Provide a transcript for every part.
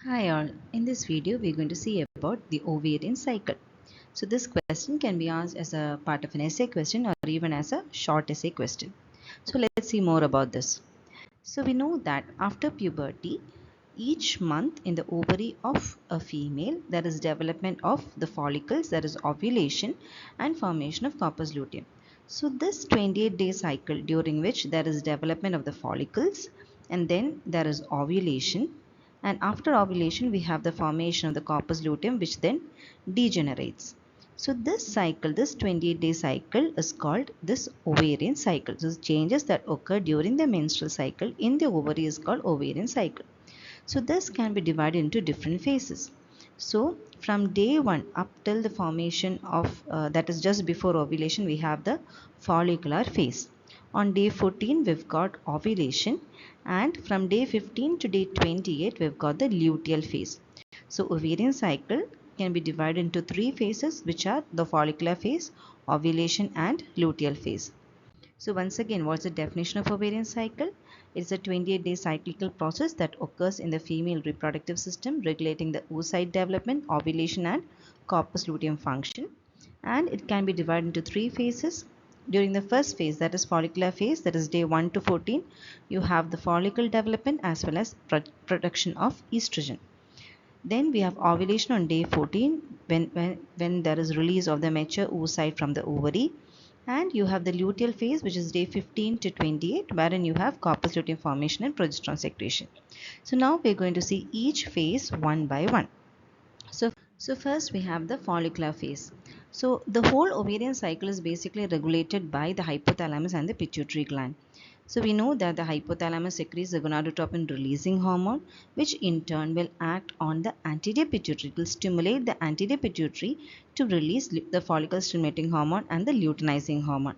Hi all, in this video we are going to see about the ovarian cycle. So this question can be asked as a part of an essay question or even as a short essay question. So let's see more about this. So we know that after puberty, each month in the ovary of a female there is development of the follicles, there is ovulation and formation of corpus luteum. So this 28-day cycle during which there is development of the follicles and then there is ovulation, and after ovulation we have the formation of the corpus luteum which then degenerates. So this cycle, this 28-day cycle is called this ovarian cycle. So the changes that occur during the menstrual cycle in the ovary is called ovarian cycle. So this can be divided into different phases. So from day 1 up till the formation of that is just before ovulation, we have the follicular phase. On day 14 we've got ovulation, and from day 15 to day 28 we've got the luteal phase. So ovarian cycle can be divided into three phases, which are the follicular phase, ovulation and luteal phase. So once again, what's the definition of ovarian cycle? It's a 28-day cyclical process that occurs in the female reproductive system, regulating the oocyte development, ovulation and corpus luteum function. And it can be divided into three phases. During the first phase, that is follicular phase, that is day 1 to 14, you have the follicle development as well as production of estrogen. Then we have ovulation on day 14 when there is release of the mature oocyte from the ovary. And you have the luteal phase, which is day 15 to 28, wherein you have corpus luteum formation and progesterone secretion. So now we're going to see each phase one by one. So first we have the follicular phase. So the whole ovarian cycle is basically regulated by the hypothalamus and the pituitary gland. So we know that the hypothalamus secretes the gonadotropin releasing hormone, which in turn will act on the anterior pituitary. It will stimulate the anterior pituitary to release the follicle stimulating hormone and the luteinizing hormone.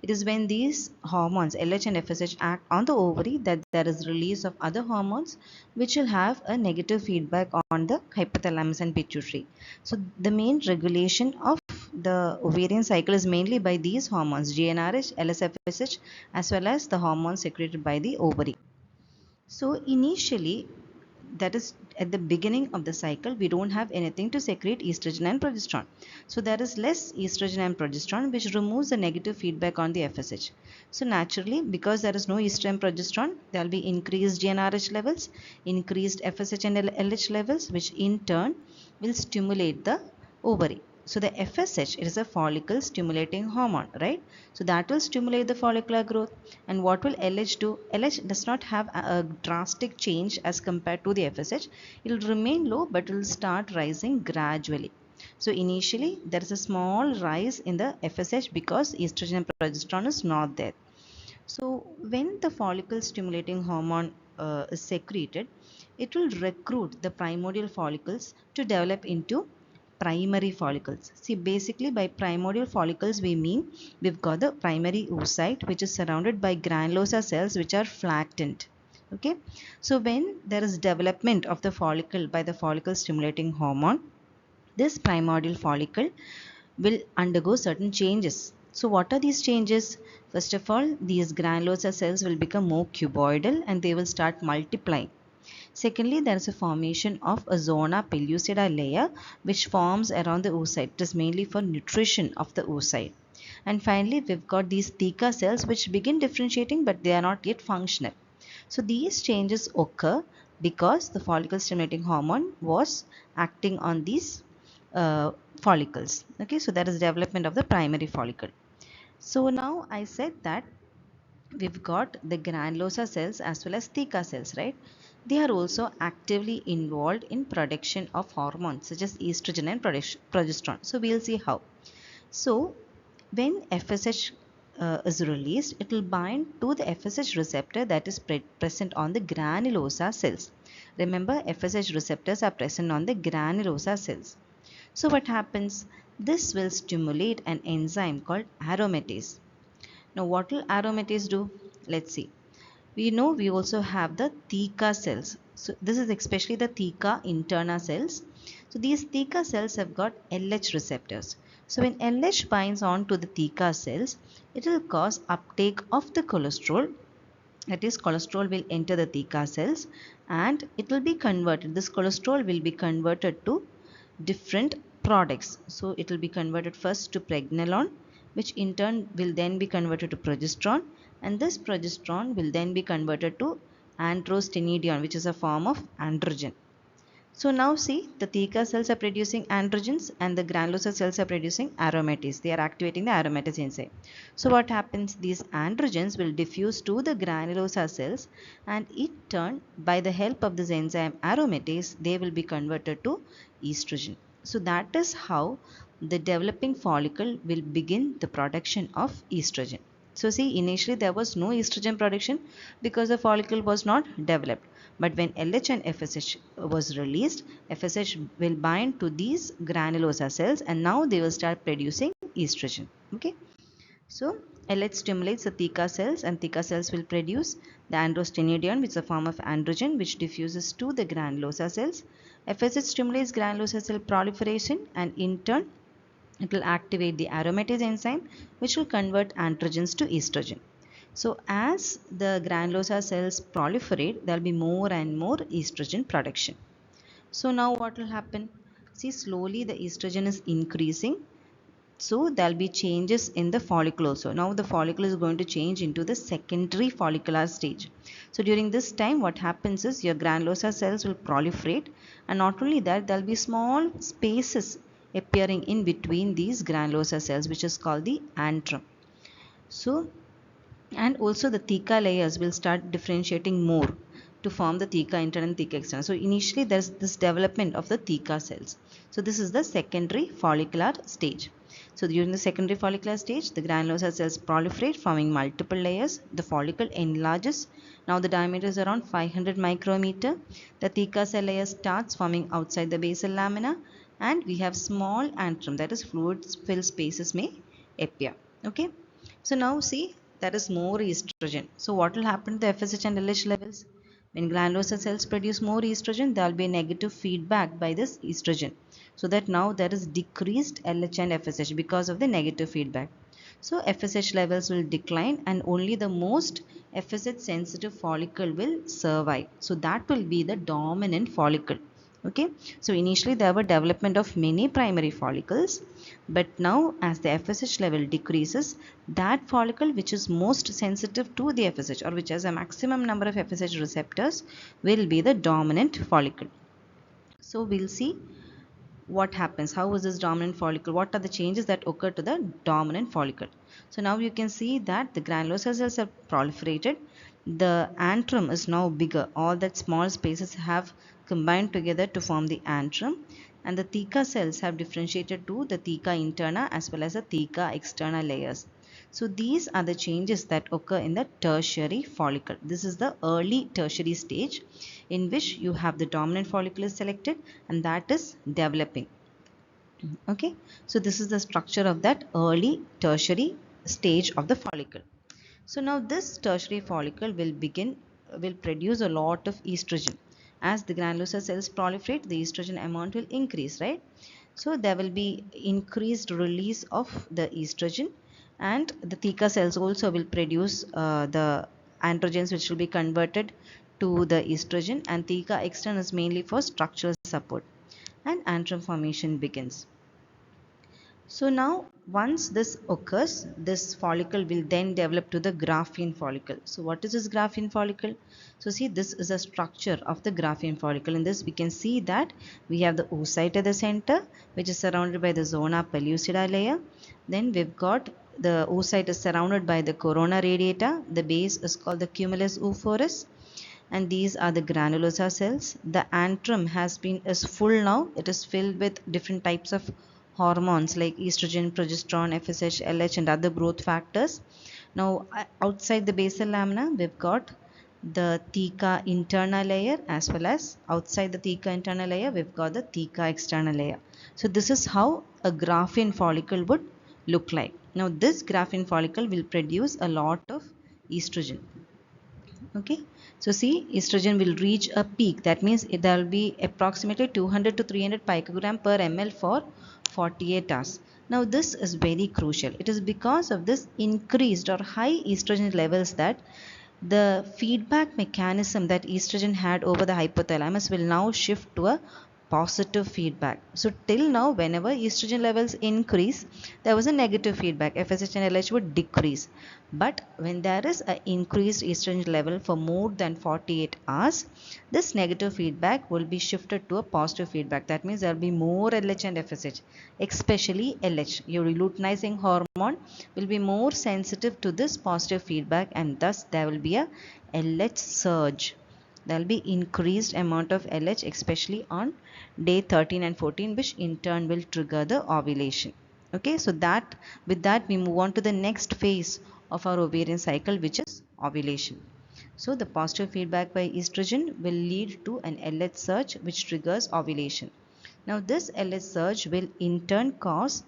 It is when these hormones LH and FSH act on the ovary that there is release of other hormones which will have a negative feedback on the hypothalamus and pituitary. So the main regulation of the ovarian cycle is mainly by these hormones GnRH, LSFSH as well as the hormones secreted by the ovary. So initially, that is at the beginning of the cycle, we don't have anything to secrete estrogen and progesterone. So there is less estrogen and progesterone, which removes the negative feedback on the FSH. So naturally, because there is no estrogen and progesterone, there will be increased GnRH levels, increased FSH and LH levels, which in turn will stimulate the ovary. So the FSH, it is a follicle stimulating hormone, right? So that will stimulate the follicular growth. And what will LH do? LH does not have a drastic change as compared to the FSH. It will remain low, but it will start rising gradually. So initially there is a small rise in the FSH because estrogen and progesterone is not there. So when the follicle stimulating hormone is secreted, it will recruit the primordial follicles to develop into primary follicles. See, basically by primordial follicles we mean we've got the primary oocyte which is surrounded by granulosa cells which are flattened. Okay, so when there is development of the follicle by the follicle stimulating hormone, this primordial follicle will undergo certain changes. So what are these changes? First of all, these granulosa cells will become more cuboidal and they will start multiplying. Secondly, there is a formation of a zona pellucida layer which forms around the oocyte. It is mainly for nutrition of the oocyte. And finally, we've got these theca cells which begin differentiating but they are not yet functional. So these changes occur because the follicle stimulating hormone was acting on these follicles. Okay, so that is development of the primary follicle. So now I said that we've got the granulosa cells as well as theca cells, right? They are also actively involved in production of hormones such as estrogen and progesterone. So we'll see how. So when FSH is released, it will bind to the FSH receptor that is present on the granulosa cells. Remember, FSH receptors are present on the granulosa cells. So what happens? This will stimulate an enzyme called aromatase. Now what will aromatase do? Let's see. We know we also have the theca cells. So this is especially the theca interna cells. So these theca cells have got LH receptors. So when LH binds on to the theca cells, it will cause uptake of the cholesterol That is, cholesterol will enter the theca cells and it will be converted. This cholesterol will be converted to different products. So it will be converted first to pregnenolone, which in turn will then be converted to progesterone, and this progesterone will then be converted to androstenedione, which is a form of androgen. So now see, the theca cells are producing androgens and the granulosa cells are producing aromatase. They are activating the aromatase enzyme. So what happens? These androgens will diffuse to the granulosa cells and in turn, by the help of this enzyme aromatase, they will be converted to estrogen. So that is how the developing follicle will begin the production of estrogen. So see, initially there was no estrogen production because the follicle was not developed. But when LH and FSH was released, FSH will bind to these granulosa cells and now they will start producing estrogen. Okay. So LH stimulates the theca cells and theca cells will produce the androstenedione, which is a form of androgen which diffuses to the granulosa cells. FSH stimulates granulosa cell proliferation and in turn it will activate the aromatase enzyme which will convert androgens to estrogen. So as the granulosa cells proliferate, there will be more and more estrogen production. So now what will happen? See, slowly the estrogen is increasing. So there will be changes in the follicle also. Now the follicle is going to change into the secondary follicular stage. So during this time what happens is your granulosa cells will proliferate, and not only that, there will be small spaces appearing in between these granulosa cells, which is called the antrum. So, and also the theca layers will start differentiating more to form the theca intern and theca extern. So initially there's this development of the theca cells. So this is the secondary follicular stage. So during the secondary follicular stage, the granulosa cells proliferate, forming multiple layers. The follicle enlarges. Now the diameter is around 500 micrometer. The theca cell layer starts forming outside the basal lamina, and we have small antrum, that is fluid filled spaces may appear. Okay. So now see, there is more estrogen. So what will happen to the FSH and LH levels? When granulosa cells produce more estrogen, there will be a negative feedback by this estrogen. So that now there is decreased LH and FSH because of the negative feedback. So FSH levels will decline and only the most FSH sensitive follicle will survive. So that will be the dominant follicle. Okay, so initially there were development of many primary follicles, but now as the FSH level decreases, that follicle which is most sensitive to the FSH or which has a maximum number of FSH receptors will be the dominant follicle. So we'll see what happens, how is this dominant follicle, what are the changes that occur to the dominant follicle. So now you can see that the granulosa cells have proliferated, the antrum is now bigger, all that small spaces have combined together to form the antrum, and the theca cells have differentiated to the theca interna as well as the theca externa layers. So these are the changes that occur in the tertiary follicle. This is the early tertiary stage in which you have the dominant follicle is selected and that is developing. Okay, so this is the structure of that early tertiary stage of the follicle. So now this tertiary follicle will produce a lot of estrogen. As the granulosa cells proliferate, the estrogen amount will increase, right? So there will be increased release of the estrogen, and the theca cells also will produce the androgens which will be converted to the estrogen, and theca extern is mainly for structural support, and antrum formation begins. So now once this occurs, this follicle will then develop to the Graafian follicle. So what is this Graafian follicle? So see, this is a structure of the Graafian follicle. In this we can see that we have the oocyte at the center, which is surrounded by the zona pellucida layer. Then we've got the oocyte is surrounded by the corona radiata. The base is called the cumulus oophorus, and these are the granulosa cells. The antrum is full now. It is filled with different types of hormones like estrogen, progesterone, FSH, LH and other growth factors. Now outside the basal lamina we've got the theca internal layer, as well as outside the theca internal layer we've got the theca external layer. So this is how a Graafian follicle would look like. Now this Graafian follicle will produce a lot of estrogen. Okay, so see, estrogen will reach a peak, that means there will be approximately 200 to 300 picogram per ml for 48 hours. Now this is very crucial. It is because of this increased or high estrogen levels that the feedback mechanism that estrogen had over the hypothalamus will now shift to a positive feedback. So till now, whenever estrogen levels increase, there was a negative feedback. FSH and LH would decrease. But when there is an increased estrogen level for more than 48 hours, this negative feedback will be shifted to a positive feedback. That means there will be more LH and FSH, especially LH. Your luteinizing hormone will be more sensitive to this positive feedback, and thus there will be a LH surge. There will be increased amount of LH, especially on day 13 and 14, which in turn will trigger the ovulation. Okay, so that with that we move on to the next phase of our ovarian cycle, which is ovulation. So the positive feedback by estrogen will lead to an LH surge, which triggers ovulation. Now this LH surge will in turn cause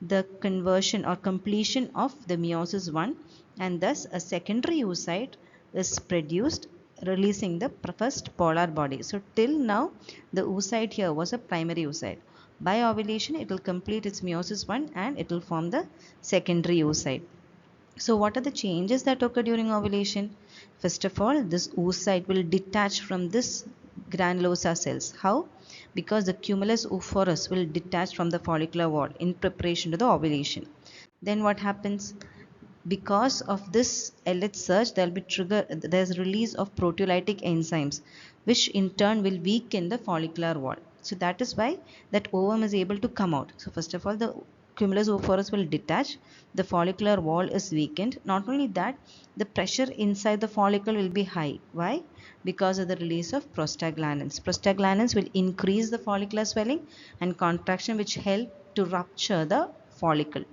the conversion or completion of the meiosis 1, and thus a secondary oocyte is produced, releasing the first polar body. So till now the oocyte here was a primary oocyte. By ovulation it will complete its meiosis 1 and it will form the secondary oocyte. So what are the changes that occur during ovulation? First of all, this oocyte will detach from this granulosa cells. How? Because the cumulus oophorus will detach from the follicular wall in preparation to the ovulation. Then what happens? Because of this LH surge, there will be there's release of proteolytic enzymes, which in turn will weaken the follicular wall. So that is why that ovum is able to come out. So first of all, the cumulus oophorus will detach, the follicular wall is weakened. Not only that, the pressure inside the follicle will be high. Why? Because of the release of prostaglandins. Prostaglandins will increase the follicular swelling and contraction, which help to rupture the follicle.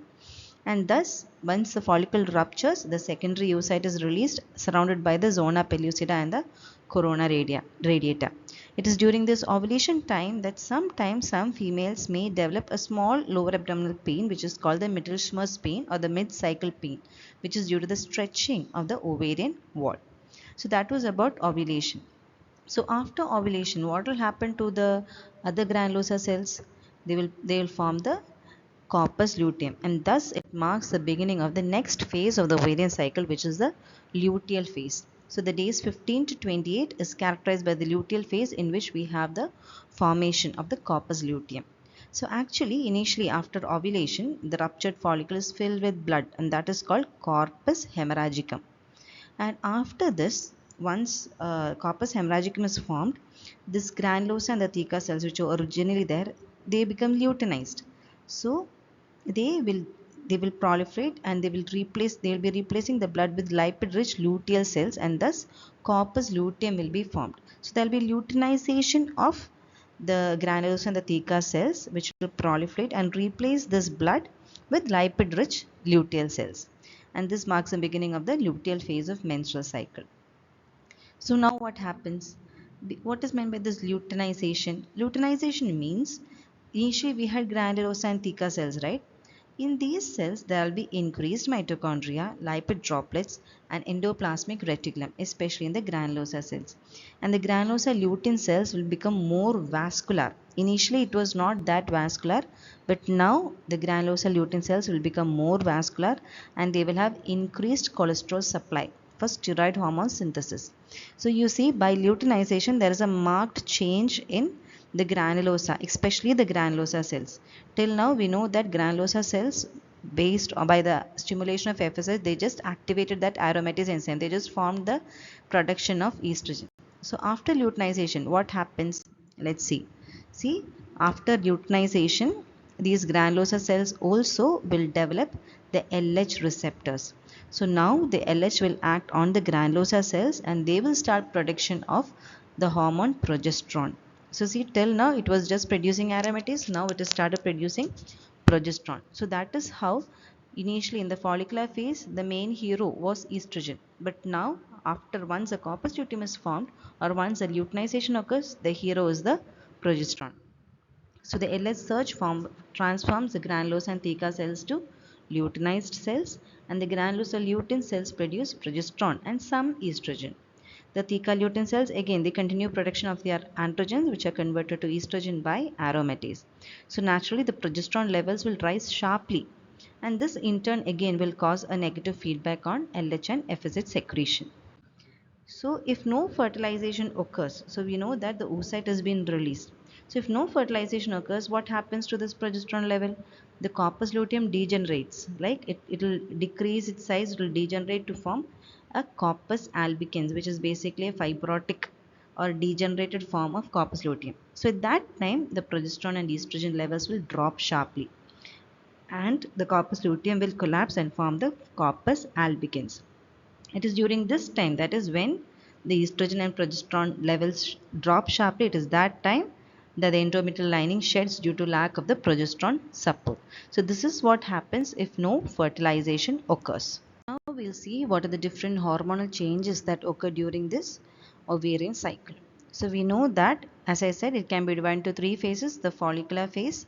And thus, once the follicle ruptures, the secondary oocyte is released, surrounded by the zona pellucida and the corona radiata. It is during this ovulation time that sometimes some females may develop a small lower abdominal pain, which is called the Mittelschmerz pain or the mid-cycle pain, which is due to the stretching of the ovarian wall. So that was about ovulation. So after ovulation, what will happen to the other granulosa cells? They will form the corpus luteum, and thus it marks the beginning of the next phase of the ovarian cycle, which is the luteal phase. So the days 15 to 28 is characterized by the luteal phase, in which we have the formation of the corpus luteum. So actually, initially after ovulation, the ruptured follicle is filled with blood, and that is called corpus hemorrhagicum. And after this, once corpus hemorrhagicum is formed, this granulosa and the theca cells, which were originally there, they become luteinized. So they will proliferate, and they will be replacing the blood with lipid rich luteal cells, and thus corpus luteum will be formed. So there will be luteinization of the granulosa and the theca cells, which will proliferate and replace this blood with lipid rich luteal cells, and this marks the beginning of the luteal phase of menstrual cycle. So now what happens? What is meant by this luteinization? Luteinization means initially we had granulosa and theca cells, right? In these cells, there will be increased mitochondria, lipid droplets, and endoplasmic reticulum, especially in the granulosa cells. And the granulosa lutein cells will become more vascular. Initially, it was not that vascular, but now the granulosa lutein cells will become more vascular, and they will have increased cholesterol supply for steroid hormone synthesis. So you see, by luteinization, there is a marked change in the granulosa, especially the granulosa cells. Till now, we know that granulosa cells, based on by the stimulation of FSH, they just activated that aromatase enzyme. They just formed the production of estrogen. So after luteinization, what happens? Let's see. See, after luteinization, these granulosa cells also will develop the LH receptors. So now the LH will act on the granulosa cells, and they will start production of the hormone progesterone. So see, till now it was just producing aromatase, now it has started producing progesterone. So that is how initially in the follicular phase the main hero was estrogen, but now after once a corpus luteum is formed or once a luteinization occurs, the hero is the progesterone. So the LH surge transforms the granulosa and theca cells to luteinized cells, and the granulosa lutein cells produce progesterone and some estrogen. The theca lutein cells, again, they continue production of their androgens, which are converted to estrogen by aromatase. So naturally the progesterone levels will rise sharply, and this in turn again will cause a negative feedback on LH and FSH secretion. So if no fertilization occurs, so we know that the oocyte has been released. So if no fertilization occurs, what happens to this progesterone level? The corpus luteum degenerates, like it will decrease its size, it will degenerate to form a corpus albicans, which is basically a fibrotic or degenerated form of corpus luteum. So at that time, the progesterone and estrogen levels will drop sharply, and the corpus luteum will collapse and form the corpus albicans. It is during this time, that is when the estrogen and progesterone levels drop sharply, it is that time that the endometrial lining sheds due to lack of the progesterone support. So this is what happens if no fertilization occurs. Now we'll see what are the different hormonal changes that occur during this ovarian cycle. So we know that, as I said, it can be divided into three phases: the follicular phase,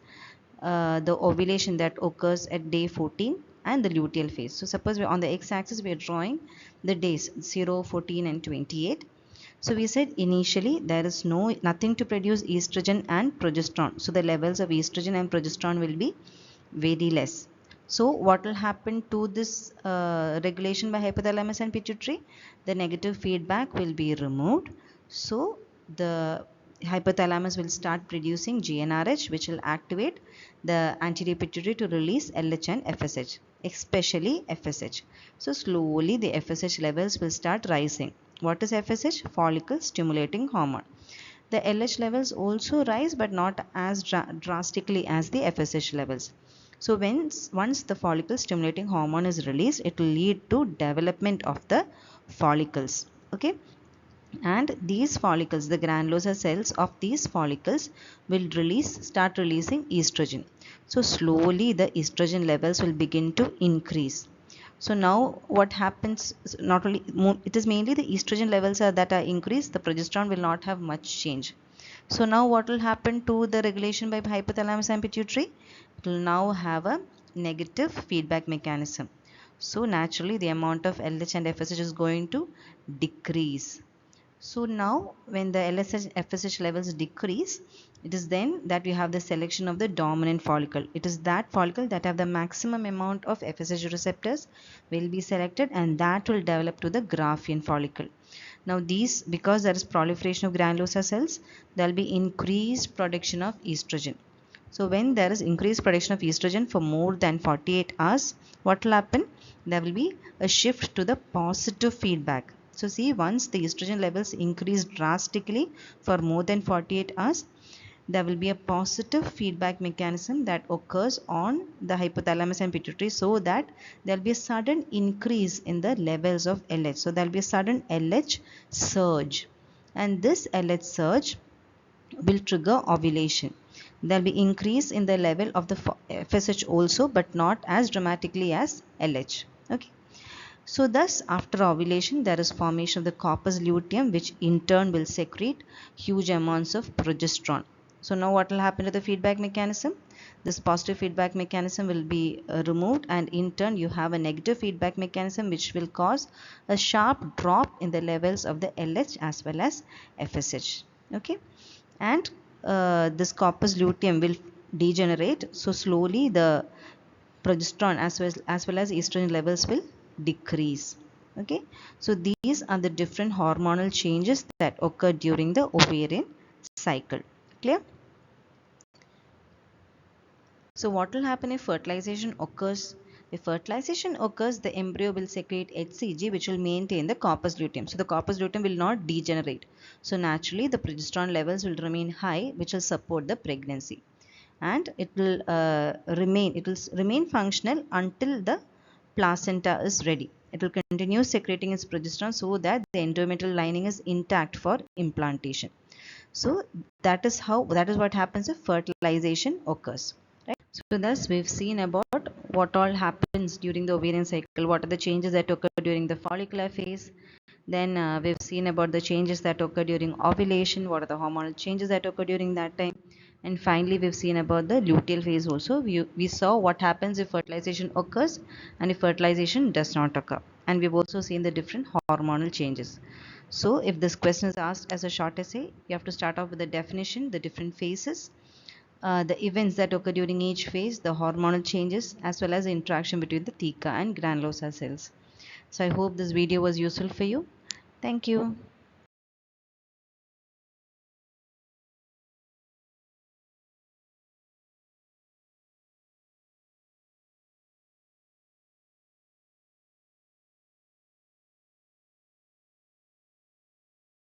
the ovulation that occurs at day 14, and the luteal phase. So suppose we're on the x-axis, we are drawing the days 0, 14 and 28. So we said initially there is nothing to produce estrogen and progesterone. So the levels of estrogen and progesterone will be very less. So what will happen to this regulation by hypothalamus and pituitary? The negative feedback will be removed. So the hypothalamus will start producing GnRH, which will activate the anterior pituitary to release LH and FSH, especially FSH. So slowly the FSH levels will start rising. What is FSH? Follicle stimulating hormone. The LH levels also rise, but not as drastically as the FSH levels. So once the follicle stimulating hormone is released, it will lead to development of the follicles. Okay, and these follicles, the granulosa cells of these follicles will start releasing estrogen. So slowly the estrogen levels will begin to increase. So now what happens, not only it is mainly the estrogen levels that are increased, the progesterone will not have much change. So now what will happen to the regulation by hypothalamus and pituitary? It will now have a negative feedback mechanism. So naturally the amount of LH and FSH is going to decrease. So now when the LSH FSH levels decrease, it is then that we have the selection of the dominant follicle. It is that follicle that have the maximum amount of FSH receptors will be selected, and that will develop to the Graafian follicle. Now these, because there is proliferation of granulosa cells, there will be increased production of estrogen. So when there is increased production of estrogen for more than 48 hours, what will happen? There will be a shift to the positive feedback. So see, once the estrogen levels increase drastically for more than 48 hours, there will be a positive feedback mechanism that occurs on the hypothalamus and pituitary, so that there will be a sudden increase in the levels of LH. So there will be a sudden LH surge, and this LH surge will trigger ovulation. There will be increase in the level of the FSH also, but not as dramatically as LH. Okay. So thus after ovulation there is formation of the corpus luteum, which in turn will secrete huge amounts of progesterone. So now what will happen to the feedback mechanism? This positive feedback mechanism will be removed, and in turn you have a negative feedback mechanism which will cause a sharp drop in the levels of the LH as well as FSH. Okay, and this corpus luteum will degenerate. So slowly the progesterone as well as estrogen levels will decrease. Okay, so these are the different hormonal changes that occur during the ovarian cycle. Clear? So what will happen if fertilization occurs? If fertilization occurs, the embryo will secrete HCG, which will maintain the corpus luteum. So the corpus luteum will not degenerate. So naturally the progesterone levels will remain high, which will support the pregnancy, and it will remain functional until the placenta is ready. It will continue secreting its progesterone so that the endometrial lining is intact for implantation. So that is what happens if fertilization occurs. Right? So thus we've seen about what all happens during the ovarian cycle, what are the changes that occur during the follicular phase. Then we've seen about the changes that occur during ovulation, what are the hormonal changes that occur during that time. And finally, we've seen about the luteal phase also. We saw what happens if fertilization occurs and if fertilization does not occur. And we've also seen the different hormonal changes. So if this question is asked as a short essay, you have to start off with the definition, the different phases, the events that occur during each phase, the hormonal changes, as well as the interaction between the theca and granulosa cells. So I hope this video was useful for you. Thank you.